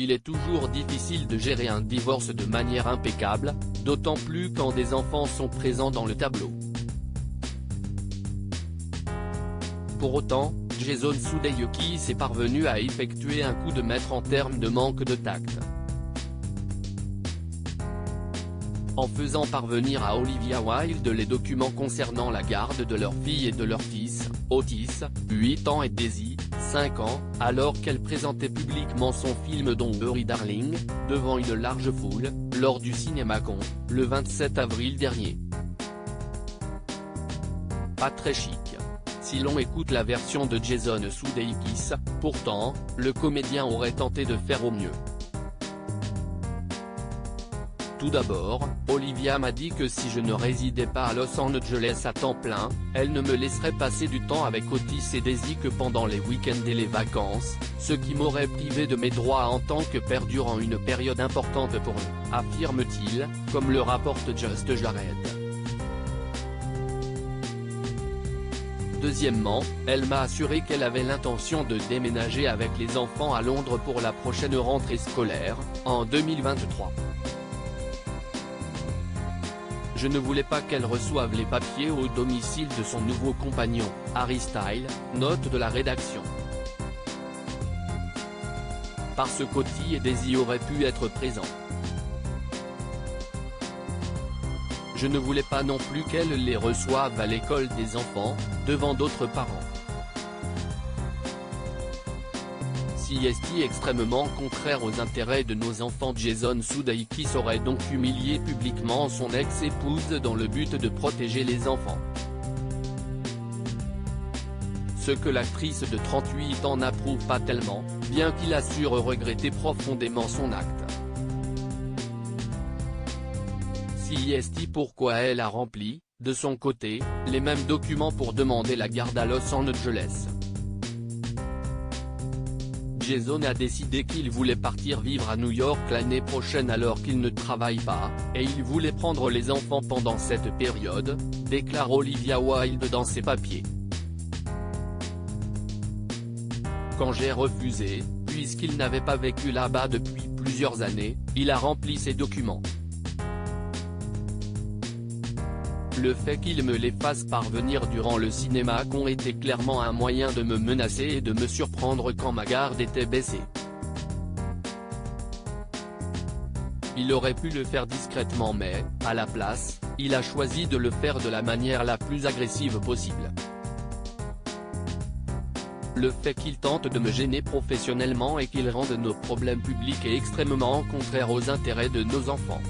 il est toujours difficile de gérer un divorce de manière impeccable, d'autant plus quand des enfants sont présents dans le tableau. Pour autant, Jason Sudeikis est parvenu à effectuer un coup de maître en termes de manque de tact. En faisant parvenir à Olivia Wilde les documents concernant la garde de leur fille et de leur fils, Otis, 8 ans et Daisy, 5 ans, alors qu'elle présentait publiquement son film Don't Worry Darling, devant une large foule, lors du CinemaCon, le 27 avril dernier. Pas très chic. Si l'on écoute la version de Jason Sudeikis, pourtant, le comédien aurait tenté de faire au mieux. Tout d'abord, Olivia m'a dit que si je ne résidais pas à Los Angeles à temps plein, elle ne me laisserait passer du temps avec Otis et Daisy que pendant les week-ends et les vacances, ce qui m'aurait privé de mes droits en tant que père durant une période importante pour eux, affirme-t-il, comme le rapporte Just Jared. Deuxièmement, elle m'a assuré qu'elle avait l'intention de déménager avec les enfants à Londres pour la prochaine rentrée scolaire, en 2023. Je ne voulais pas qu'elle reçoive les papiers au domicile de son nouveau compagnon, Harry Styles, note de la rédaction. Parce qu'Otis et Daisy auraient pu être présents. Je ne voulais pas non plus qu'elle les reçoive à l'école des enfants, devant d'autres parents. C'est extrêmement contraire aux intérêts de nos enfants. Jason Sudeikis aurait donc humilié publiquement son ex-épouse dans le but de protéger les enfants. Ce que l'actrice de 38 ans n'approuve pas tellement, bien qu'il assure regretter profondément son acte. C'est pourquoi elle a rempli, de son côté, les mêmes documents pour demander la garde à Los Angeles. Jason a décidé qu'il voulait partir vivre à New York l'année prochaine alors qu'il ne travaille pas, et il voulait prendre les enfants pendant cette période, déclare Olivia Wilde dans ses papiers. Quand j'ai refusé, puisqu'il n'avait pas vécu là-bas depuis plusieurs années, il a rempli ses documents. Le fait qu'il me les fasse parvenir durant le CinemaCon était clairement un moyen de me menacer et de me surprendre quand ma garde était baissée. Il aurait pu le faire discrètement mais, à la place, il a choisi de le faire de la manière la plus agressive possible. Le fait qu'il tente de me gêner professionnellement et qu'il rende nos problèmes publics est extrêmement contraire aux intérêts de nos enfants.